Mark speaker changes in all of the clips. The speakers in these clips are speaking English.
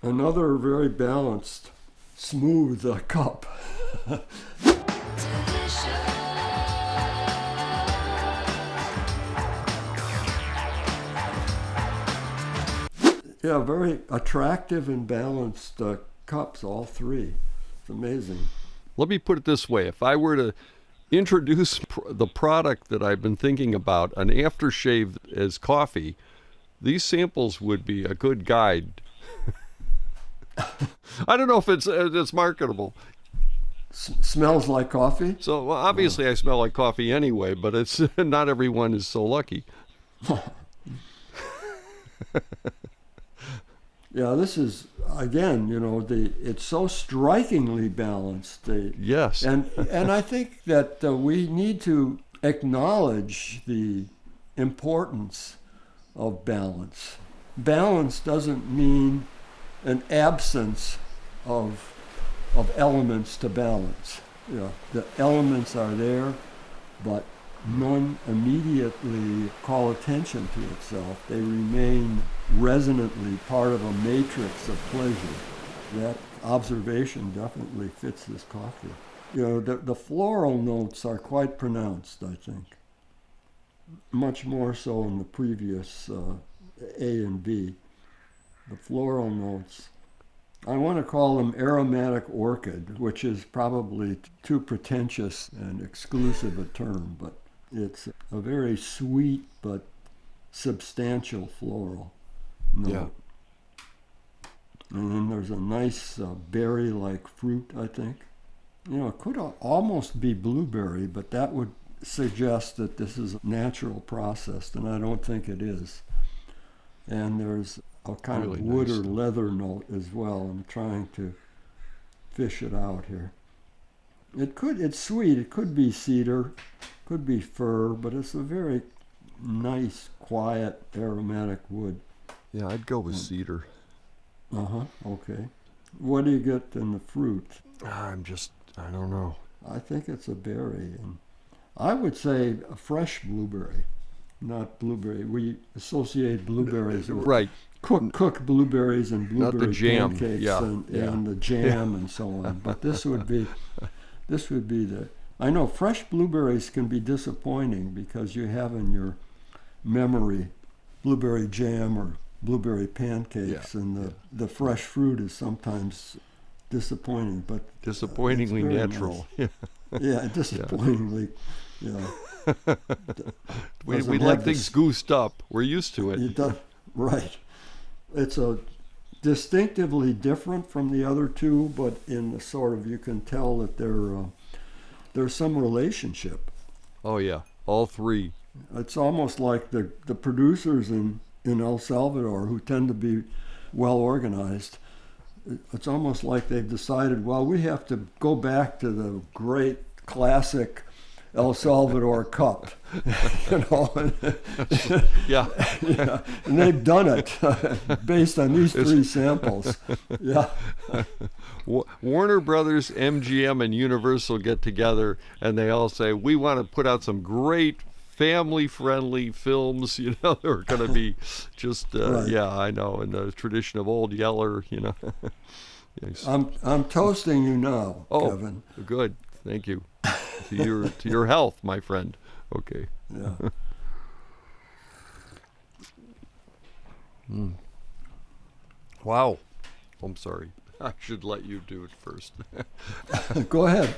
Speaker 1: Another very balanced, smooth cup. Yeah, very attractive and balanced cups, all three. It's amazing.
Speaker 2: Let me put it this way. If I were to introduce the product that I've been thinking about, an aftershave as coffee, these samples would be a good guide. I don't know if it's marketable.
Speaker 1: Smells like coffee?
Speaker 2: So well, obviously I smell like coffee anyway, but it's not everyone is so lucky.
Speaker 1: Yeah, this is, again, it's so strikingly balanced.
Speaker 2: Yes.
Speaker 1: And I think that we need to acknowledge the importance of balance. Balance doesn't mean an absence of elements to balance. The elements are there, but none immediately call attention to itself. They remain resonantly part of a matrix of pleasure. That observation definitely fits this coffee. The floral notes are quite pronounced, I think. Much more so in the previous A and B. The floral notes, I want to call them aromatic orchid, which is probably too pretentious and exclusive a term, but it's a very sweet but substantial floral note. Yeah. And then there's a nice berry-like fruit, I think. It could almost be blueberry, but that would suggest that this is natural processed, and I don't think it is. And there's a kind of wood or leather note as well. I'm trying to fish it out here. It's sweet. It could be cedar, could be fir, but it's a very nice, quiet, aromatic wood.
Speaker 2: Yeah, I'd go with cedar.
Speaker 1: Okay. What do you get in the fruit?
Speaker 2: I don't know.
Speaker 1: I think it's a berry. And I would say a fresh blueberry, not blueberry. We associate blueberries with
Speaker 2: right.
Speaker 1: Cooked blueberries and blueberry pancakes
Speaker 2: and
Speaker 1: the jam and so on. But this would be the. I know fresh blueberries can be disappointing because you have in your memory blueberry jam or blueberry pancakes, and the fresh fruit is sometimes disappointing. But
Speaker 2: disappointingly natural.
Speaker 1: Nice. Yeah, disappointingly.
Speaker 2: We like things goosed up. We're used to it.
Speaker 1: Right. It's a distinctively different from the other two, but in the sort of, you can tell that there's some relationship.
Speaker 2: Oh yeah, all three.
Speaker 1: It's almost like the producers in El Salvador, who tend to be well organized. It's almost like they've decided, well, we have to go back to the great classic El Salvador cup,
Speaker 2: Yeah.
Speaker 1: And they've done it based on these three samples. Yeah.
Speaker 2: Warner Brothers, MGM, and Universal get together, and they all say, we want to put out some great family-friendly films, that are going to be just,
Speaker 1: right.
Speaker 2: Yeah, I know, in the tradition of Old Yeller, Yes.
Speaker 1: I'm toasting you now, Kevin.
Speaker 2: Good. Thank you. To your health, my friend. Okay.
Speaker 1: Yeah.
Speaker 2: Wow. I'm sorry. I should let you do it first.
Speaker 1: Go ahead.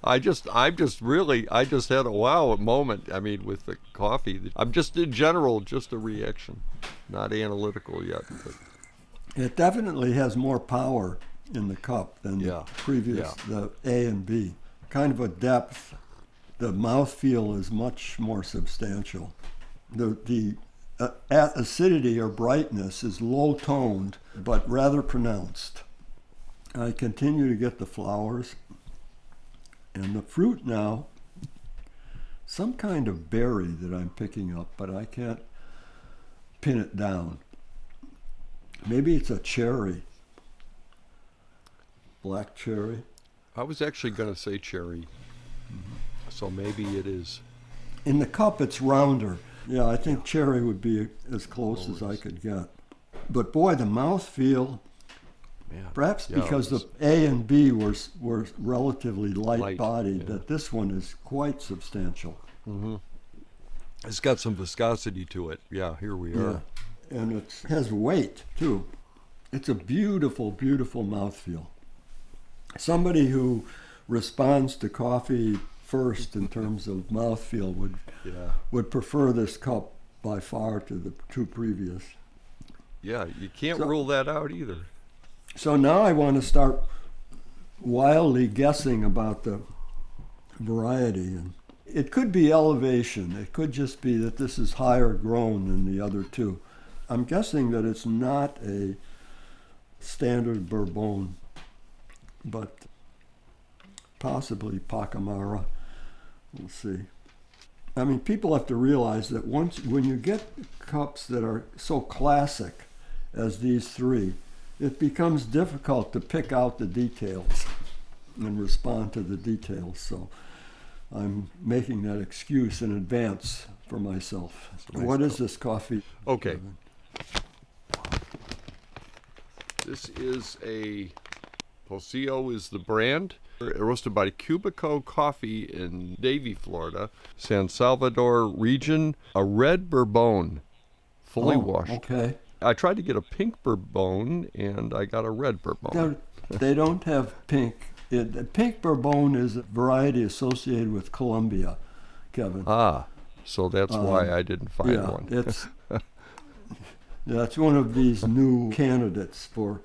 Speaker 2: I just had a wow moment. I mean, with the coffee. I'm just in general, just a reaction, not analytical yet. But.
Speaker 1: It definitely has more power in the cup than the previous, the A and B. Kind of a depth. The mouthfeel is much more substantial. The acidity or brightness is low-toned, but rather pronounced. I continue to get the flowers. And the fruit now, some kind of berry that I'm picking up, but I can't pin it down. Maybe it's a cherry. Black cherry.
Speaker 2: I was actually going to say cherry. So maybe it is.
Speaker 1: In the cup, it's rounder. Yeah, I think cherry would be as close as I could get. But boy, the mouthfeel
Speaker 2: Man.
Speaker 1: Perhaps
Speaker 2: Yeah,
Speaker 1: because
Speaker 2: it was
Speaker 1: the A and B were relatively light
Speaker 2: light,
Speaker 1: bodied,
Speaker 2: yeah.
Speaker 1: that this one is quite substantial.
Speaker 2: It's got some viscosity to it. Yeah, here we are.
Speaker 1: Yeah, and it has weight too. It's a beautiful, beautiful mouthfeel. Somebody who responds to coffee first in terms of mouthfeel would prefer this cup by far to the two previous.
Speaker 2: Yeah, you can't rule that out either.
Speaker 1: So now I want to start wildly guessing about the variety. And it could be elevation. It could just be that this is higher grown than the other two. I'm guessing that it's not a standard Bourbon, but possibly Pacamara. We'll see. I mean, people have to realize that when you get cups that are so classic as these three, it becomes difficult to pick out the details and respond to the details. So I'm making that excuse in advance for myself. What is this coffee?
Speaker 2: Okay. This is a Porcillo is the brand. Roasted by Cubico Coffee in Davie, Florida, San Salvador region. A red Bourbon, fully washed.
Speaker 1: Okay.
Speaker 2: I tried to get a pink Bourbon, and I got a red Bourbon.
Speaker 1: They don't have pink. Pink Bourbon is a variety associated with Colombia, Kevin.
Speaker 2: Ah, so that's why I didn't find one.
Speaker 1: It's one of these new candidates for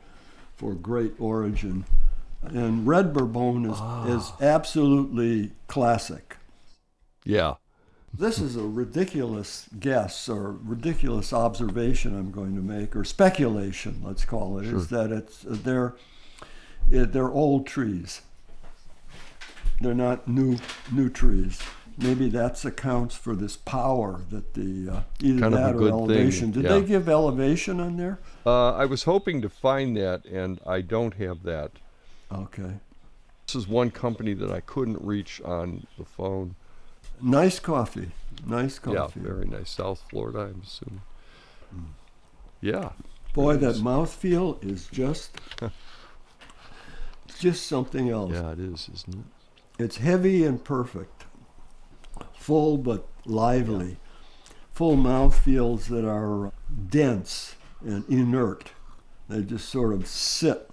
Speaker 1: great origin. And red Bourbon is absolutely classic.
Speaker 2: Yeah.
Speaker 1: This is a ridiculous guess or ridiculous observation I'm going to make, or speculation, let's call it, is that they're old trees. They're not new trees. Maybe that accounts for this power that the either
Speaker 2: kind
Speaker 1: that
Speaker 2: of a
Speaker 1: or
Speaker 2: good
Speaker 1: elevation.
Speaker 2: thing.
Speaker 1: Did they give elevation on there?
Speaker 2: I was hoping to find that, and I don't have that.
Speaker 1: Okay.
Speaker 2: This is one company that I couldn't reach on the phone.
Speaker 1: Nice coffee. Nice coffee.
Speaker 2: Yeah, very nice. South Florida, I'm assuming. Yeah.
Speaker 1: Boy, that mouthfeel is just something else.
Speaker 2: Yeah, it is, isn't it?
Speaker 1: It's heavy and perfect. Full but lively. Full mouthfeels that are dense and inert. They just sort of sit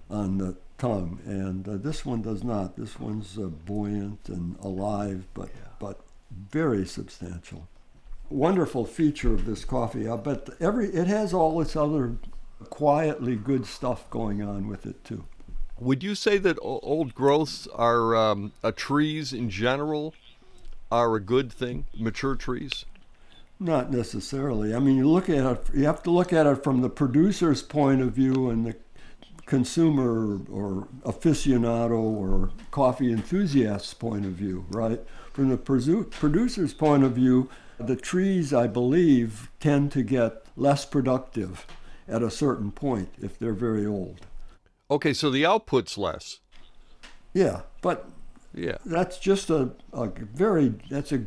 Speaker 1: on the tongue, and this one does not. This one's buoyant and alive, but very substantial. Wonderful feature of this coffee. I bet it has all its other quietly good stuff going on with it too.
Speaker 2: Would you say that old growths are trees in general are a good thing? Mature trees?
Speaker 1: Not necessarily. I mean, you have to look at it from the producer's point of view and the consumer or aficionado or coffee enthusiast's point of view, right? From the producer's point of view, the trees, I believe, tend to get less productive at a certain point if they're very old.
Speaker 2: Okay, so the output's less.
Speaker 1: Yeah, but that's just that's a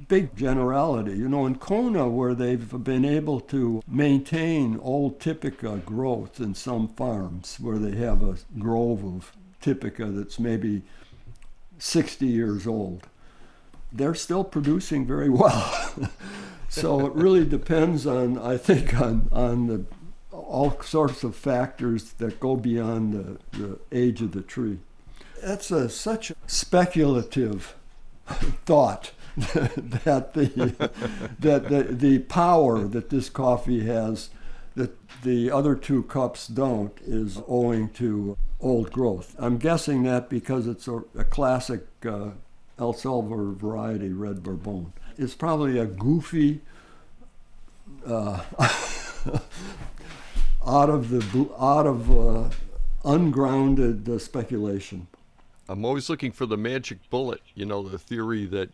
Speaker 1: big generality. You know, in Kona, where they've been able to maintain old Typica growth in some farms, where they have a grove of Typica that's maybe 60 years old, they're still producing very well. So it really depends on, I think, on all sorts of factors that go beyond the age of the tree. That's such a speculative thought that the power that this coffee has that the other two cups don't is owing to old growth. I'm guessing that because it's a classic El Salvador variety red Bourbon. It's probably a goofy out of ungrounded speculation.
Speaker 2: I'm always looking for the magic bullet, the theory that,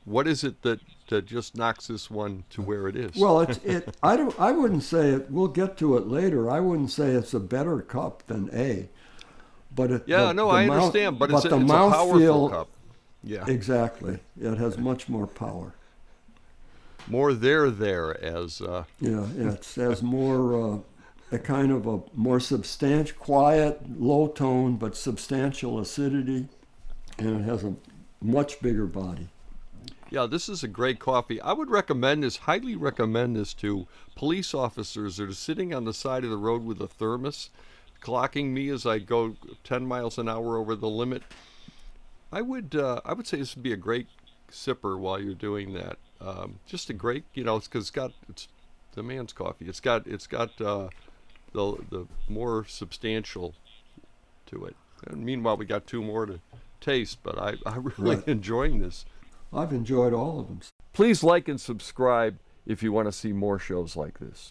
Speaker 2: what is it that just knocks this one to where it is?
Speaker 1: Well, I wouldn't say it, we'll get to it later, I wouldn't say it's a better cup than A. But
Speaker 2: I understand, but it's a powerful cup. Yeah.
Speaker 1: Exactly. It has much more power.
Speaker 2: More there as...
Speaker 1: it has more a kind of a more substantial, quiet, low tone, but substantial acidity, and it has a much bigger body.
Speaker 2: Yeah, this is a great coffee. I would recommend this, highly recommend this to police officers that are sitting on the side of the road with a thermos, clocking me as I go 10 miles an hour over the limit. I would say this would be a great sipper while you're doing that. Just a great, it's because it's the man's coffee. It's got the more substantial to it. And meanwhile, we got two more to taste, but I'm really enjoying this.
Speaker 1: I've enjoyed all of them.
Speaker 2: Please like and subscribe if you want to see more shows like this.